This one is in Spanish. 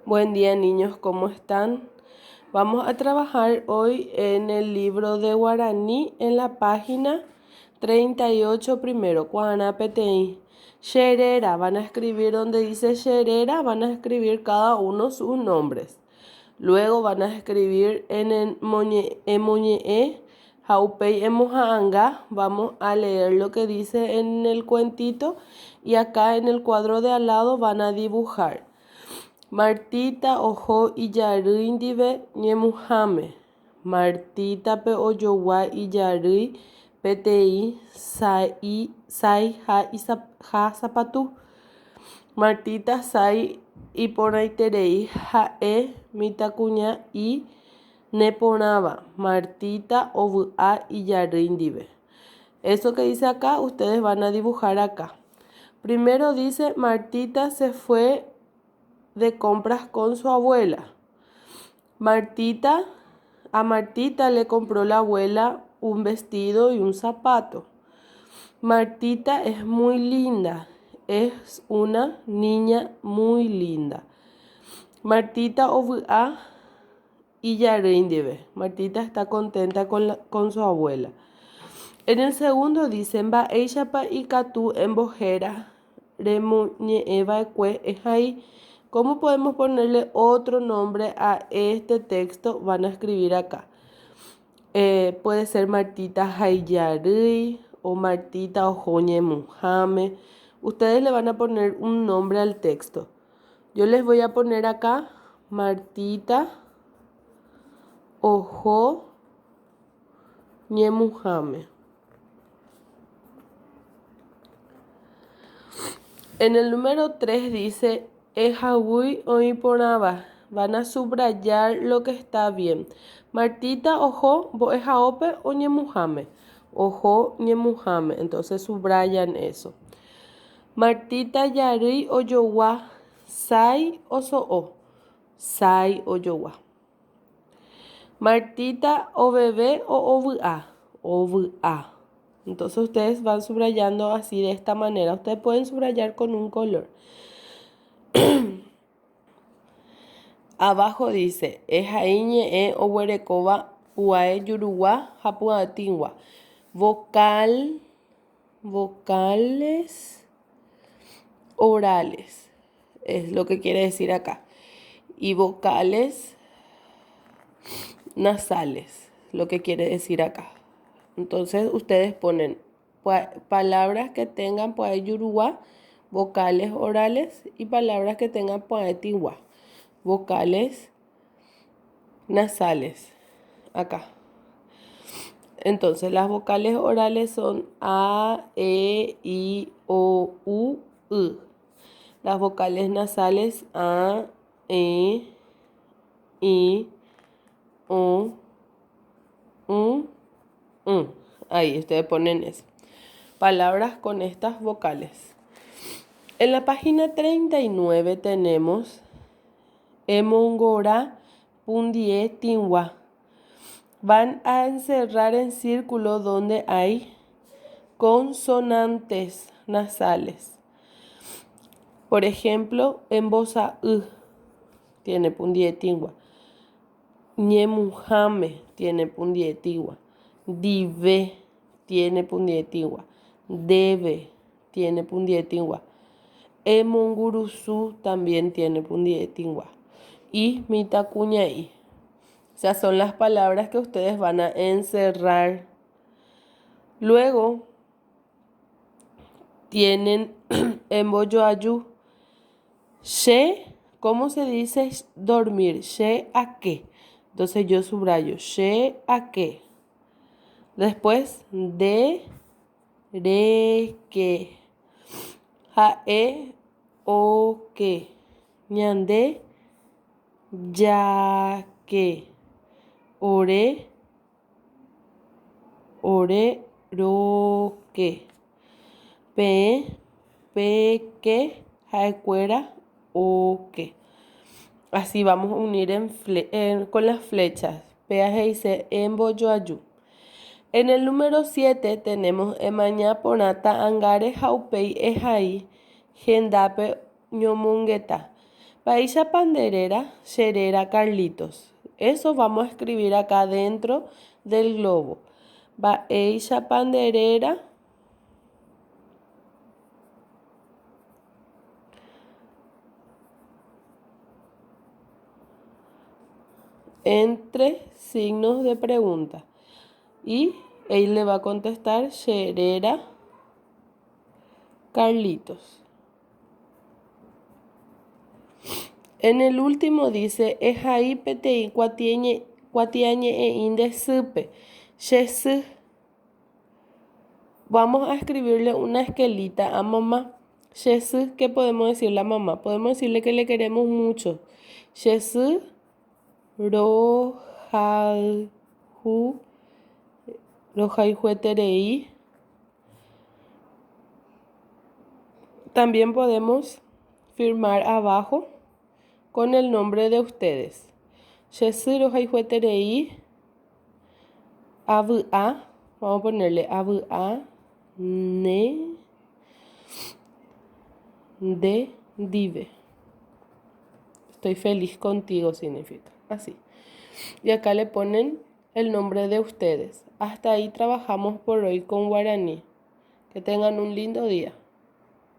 Buen día, niños, ¿cómo están? Vamos a trabajar hoy en el libro de guaraní en la página 38 primero, Guaraná PTI. Xerera, van a escribir donde dice Xerera, van a escribir cada uno sus nombres. Luego van a escribir en el moñe, jaupei emojaanga. Vamos a leer lo que dice en el cuentito y acá en el cuadro de al lado van a dibujar. Martita ojo ijarýi ndive ñemuháme. Martítape ojogua ijarýi peteĩ sái ha sapatu. Martita sái iporãiterei ha'e mitãkuña y neporãva. Martita ovy'a ijarýi ndive. Eso que dice acá, ustedes van a dibujar acá. Primero dice, Martita se fue de compras con su abuela. A Martita le compró la abuela un vestido y un zapato. Martita es muy linda, es una niña muy linda. Martita ovy'a ijarýi ndive. Martita está contenta con su abuela. En el segundo dice, mba'éichapa ikatu embohéra remoñe'ẽva'ekue ehai. ¿Cómo podemos ponerle otro nombre a este texto? Van a escribir acá. Puede ser Martita haijarýi o Martita ojo ñemuháme. Ustedes le van a poner un nombre al texto. Yo les voy a poner acá Martita ojo ñemuháme. En el número 3 dice Ejagui oiporãva. Van a subrayar lo que está bien. Martita ojo mbo'ehaópe oñemuháme. Ojo ñemuháme. Entonces subrayan eso. Martita jarýi ojogua sái oso'o. Sái ojogua. Martita oveve o ovy'a. Ovy'a. Entonces ustedes van subrayando así de esta manera. Ustedes pueden subrayar con un color. Abajo dice, ehaiñe'ẽ oguerekóva pu'ae jurugua ha py'atígua. Vocales orales. Es lo que quiere decir acá. Y vocales nasales. Lo que quiere decir acá. Entonces ustedes ponen palabras que tengan pu'ae jurugua, vocales orales, y palabras que tengan pu'ae tigua, vocales nasales. Acá. Entonces las vocales orales son A, E, I, O, U, Y. Las vocales nasales A, E, I, O, U, U. Ahí ustedes ponen eso. Palabras con estas vocales. En la página 39 tenemos Emongora pundie tingua. Van a encerrar en círculo donde hay consonantes nasales. Por ejemplo, en bosa tiene pundie tingua. Ñemuháme tiene pundie tingua. Dive tiene pundie tingua. Debe tiene pundie tingua. Emongurusú también tiene pundie tingua. Y mitakuñaí. O sea, son las palabras que ustedes van a encerrar. Luego tienen emboyoayú. She, ¿cómo se dice dormir? She a qué. Entonces yo subrayo. She a qué. Después de, re, que. Jae, o, que. Ñande, ya, que. Ore, ro, que. Pe, que. Jaecuera, o, que. Así vamos a unir con las flechas. Peaje dice emboyoayú. En el número 7 tenemos emaña ponata angare jaupei ehai gendape ñomongueta. Paisa Panderera, Xerera Carlitos. Eso vamos a escribir acá dentro del globo. Paisa Panderera, entre signos de pregunta. Y él le va a contestar Xerera Carlitos. En el último dice, Ejai Petei Cuatiañe e Inde Supe. Vamos a escribirle una esquelita a mamá. Jesús, ¿qué podemos decirle a mamá? Podemos decirle que le queremos mucho. Jesús, Rojai Jueterei. También podemos firmar abajo con el nombre de ustedes. Jesús, Rojai Jueterei. ABA. Vamos a ponerle ABA. Ne. De Dive. Estoy feliz contigo significa. Así. Y acá le ponen el nombre de ustedes. Hasta ahí trabajamos por hoy con guaraní. Que tengan un lindo día.